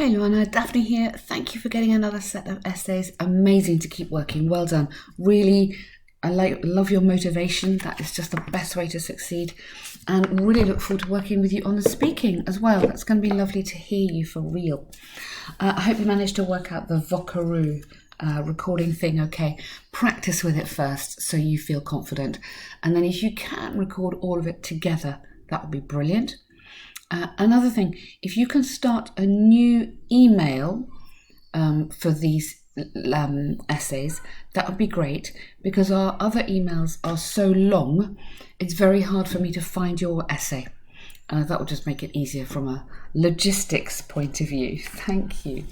Hey Luana, Daphne here. Thank you for getting another set of essays. Amazing to keep working. Well done. Really, love your motivation. That is just the best way to succeed. And really look forward to working with you on the speaking as well. That's going to be lovely to hear you for real. I hope you managed to work out the Vocaroo recording thing okay. Practice with it first so you feel confident. And then if you can record all of it together, that would be brilliant. Another thing, if you can start a new email for these essays, that would be great, because our other emails are so long, it's very hard for me to find your essay. That will just make it easier from a logistics point of view. Thank you.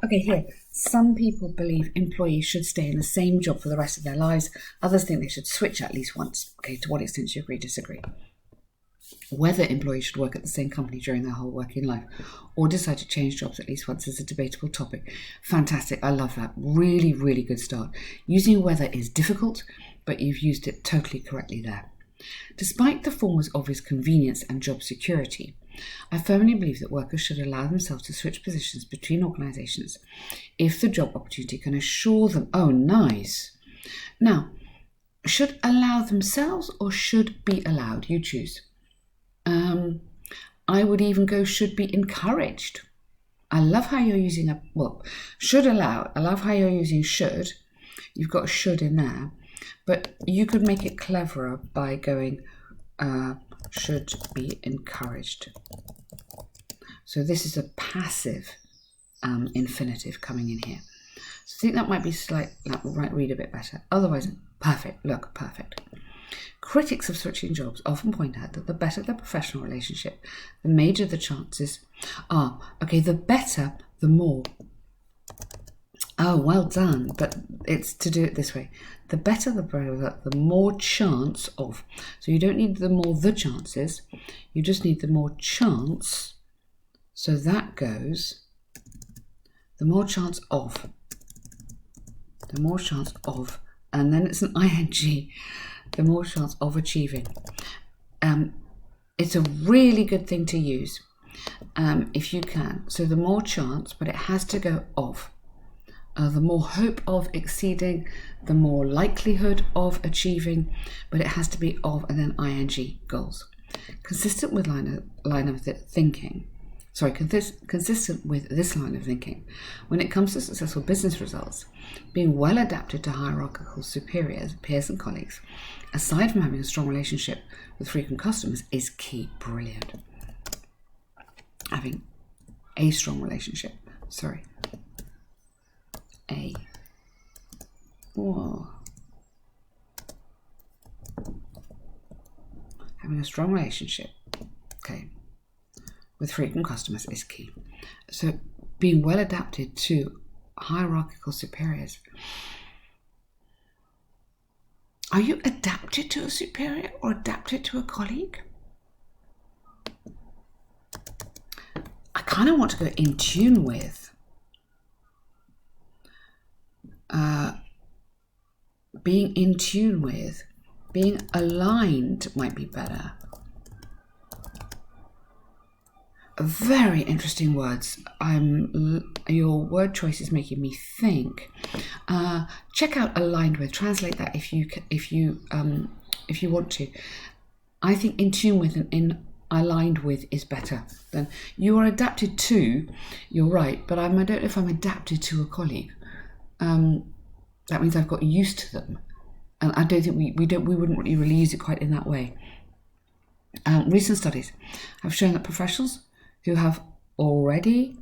Okay, here. Some people believe employees should stay in the same job for the rest of their lives. Others think they should switch at least once. Okay, to what extent do you agree, disagree? Whether employees should work at the same company during their whole working life or decide to change jobs at least once is a debatable topic. Fantastic. I love that. Really, really good start. Using whether is difficult, but you've used it totally correctly there. Despite the former's obvious convenience and job security, I firmly believe that workers should allow themselves to switch positions between organisations if the job opportunity can assure them. Oh, nice. Now, should allow themselves or should be allowed? You choose. I would even go should be encouraged. I love how you're using should allow. I love how you're using should. You've got should in there, but you could make it cleverer by going should be encouraged. So this is a passive infinitive coming in here. So I think that might be might read a bit better. Otherwise, perfect. Look, perfect. Critics of switching jobs often point out that the better the professional relationship, the major the chances are. Okay, the better, the more. Oh, well done. But it's to do it this way. The better the more chance of. So you don't need the more the chances. You just need the more chance. So that goes the more chance of. The more chance of. And then it's an ing. The more chance of achieving. It's a really good thing to use if you can. So the more chance, but it has to go of. The more hope of exceeding, the more likelihood of achieving, but it has to be of and then ing goals. Consistent with consistent with this line of thinking, when it comes to successful business results, being well adapted to hierarchical superiors, peers and colleagues, aside from having a strong relationship with frequent customers, is key. Brilliant. Having a strong relationship. Having a strong relationship, okay, with frequent customers is key. So being well adapted to hierarchical superiors. Are you adapted to a superior or adapted to a colleague? I kind of want to go in tune with. Being in tune with, being aligned might be better. Very interesting words. Your word choice is making me think. Check out aligned with. Translate that if you want to. I think in tune with and in aligned with is better than you are adapted to. You're right, but I don't know if I'm adapted to a colleague. That means I've got used to them, and I don't think we wouldn't really use it quite in that way. Recent studies have shown that professionals who have already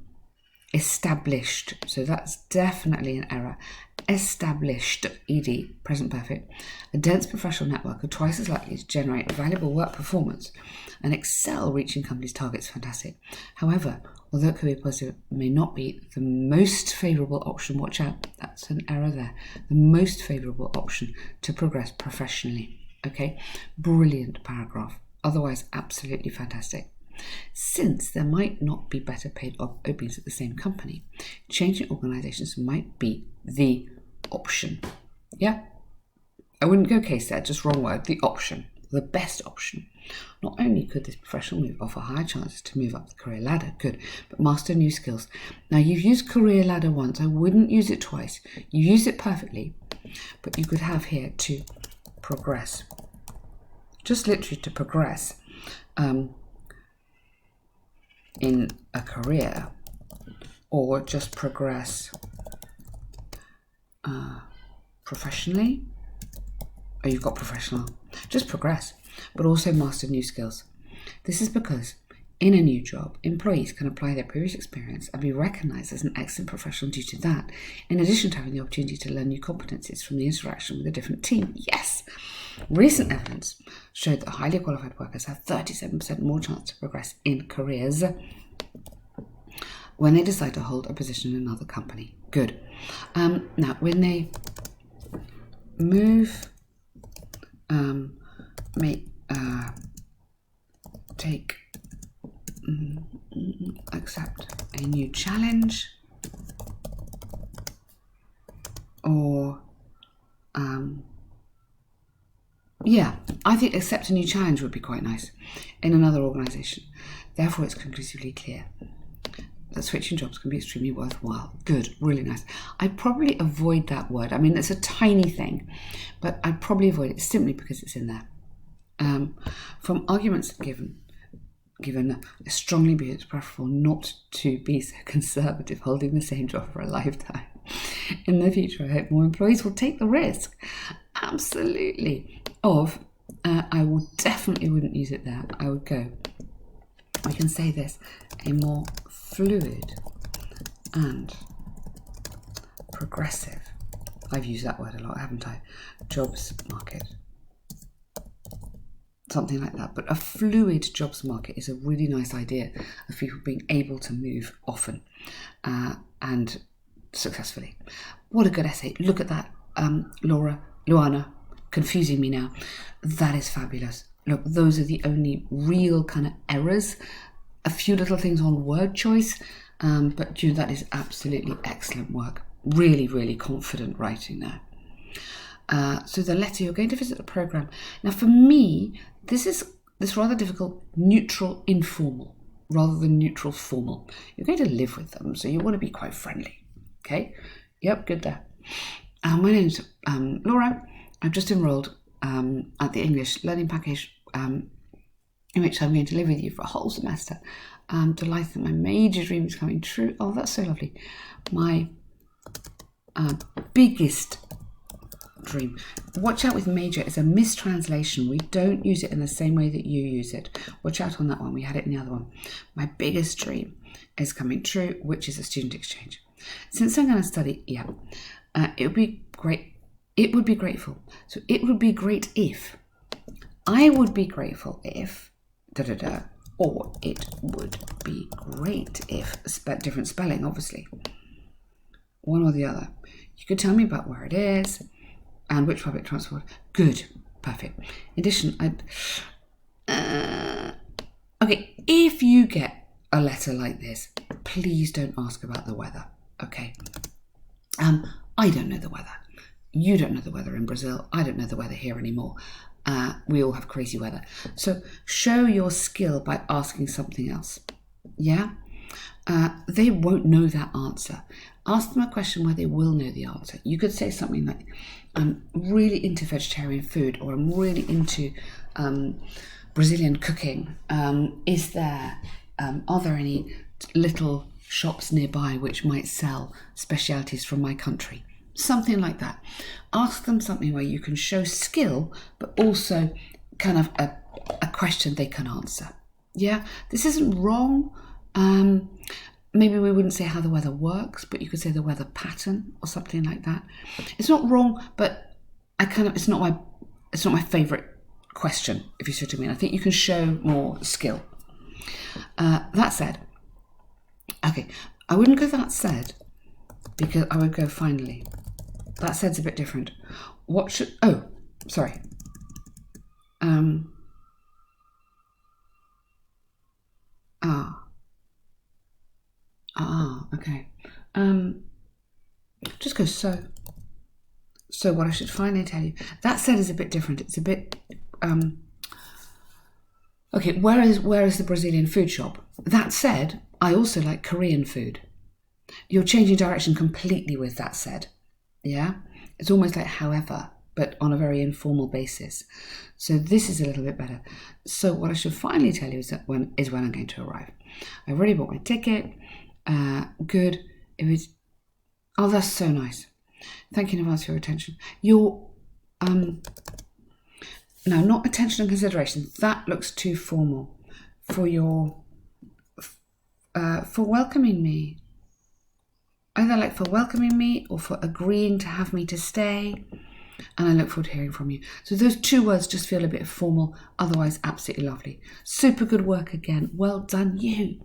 established, so that's definitely an error, established, ed, present perfect, a dense professional network are twice as likely to generate valuable work performance and excel reaching companies' targets. Fantastic. However, although it could be positive, it may not be the most favourable option. Watch out, that's an error there. The most favourable option to progress professionally. Okay, brilliant paragraph. Otherwise, absolutely fantastic. Since there might not be better paid openings at the same company, changing organisations might be the option. Yeah? I wouldn't go case there, just wrong word. The option. The best option. Not only could this professional move offer higher chances to move up the career ladder, good, but master new skills. Now, you've used career ladder once. I wouldn't use it twice. You use it perfectly, but you could have here to progress. Just literally to progress in a career, or just progress professionally. Oh, you've got professional. Just progress, but also master new skills. This is because in a new job, employees can apply their previous experience and be recognised as an excellent professional due to that, in addition to having the opportunity to learn new competencies from the interaction with a different team. Yes! Recent evidence showed that highly qualified workers have 37% more chance to progress in careers when they decide to hold a position in another company. Good. Now, when they move, accept a new challenge, or I think accept a new challenge would be quite nice in another organisation. Therefore, it's conclusively clear that switching jobs can be extremely worthwhile. Good, really nice. I'd probably avoid that word. I mean, it's a tiny thing, but I'd probably avoid it simply because it's in there. From arguments given, I strongly believe it's preferable not to be so conservative, holding the same job for a lifetime. In the future, I hope more employees will take the risk. Absolutely. I would definitely wouldn't use it there. I would go, we can say this, a more fluid and progressive, I've used that word a lot, haven't I? Jobs market. Something like that. But a fluid jobs market is a really nice idea of people being able to move often and successfully. What a good essay. Look at that, Luana, confusing me now. That is fabulous. Look, those are the only real kind of errors. A few little things on word choice, but that is absolutely excellent work. Really, really confident writing there. So the letter, you're going to visit the programme. Now for me, this is rather difficult, neutral informal, rather than neutral formal. You're going to live with them, so you want to be quite friendly. Okay? Yep, good there. My name's Laura. I've just enrolled at the English learning package in which I'm going to live with you for a whole semester. I'm delighted that my major dream is coming true. Oh, that's so lovely. My biggest dream. Watch out with major. It's a mistranslation. We don't use it in the same way that you use it. Watch out on that one. We had it in the other one. My biggest dream is coming true, which is a student exchange. Since I'm going to study, it would be great. It would be grateful. So it would be great if. I would be grateful if, or it would be great if, different spelling, obviously. One or the other. You could tell me about where it is and which public transport. Good. Perfect. In addition, okay, if you get a letter like this, please don't ask about the weather, okay? I don't know the weather. You don't know the weather in Brazil. I don't know the weather here anymore. We all have crazy weather. So show your skill by asking something else. Yeah? They won't know that answer. Ask them a question where they will know the answer. You could say something like, I'm really into vegetarian food, or I'm really into Brazilian cooking. Are there any little shops nearby which might sell specialities from my country? Something like that. Ask them something where you can show skill, but also kind of a question they can answer. Yeah, this isn't wrong. Maybe we wouldn't say how the weather works, but you could say the weather pattern or something like that. It's not wrong, but it's not my favourite question, if you see what I mean. I think you can show more skill. That said, okay, I wouldn't go that said, because I would go finally. That said's a bit different. Sorry. Okay. Just go so. So what I should finally tell you. That said is a bit different. It's a bit, Okay, where is the Brazilian food shop? That said, I also like Korean food. You're changing direction completely with that said. Yeah? It's almost like however, but on a very informal basis. So this is a little bit better. So what I should finally tell you is when I'm going to arrive. I've already bought my ticket. Good. It was. Oh, that's so nice. Thank you in advance for your attention. Your no, not attention and consideration. That looks too formal for your for welcoming me. Either like for welcoming me or for agreeing to have me to stay. And I look forward to hearing from you. So those 2 words just feel a bit formal, otherwise absolutely lovely. Super good work again. Well done, you.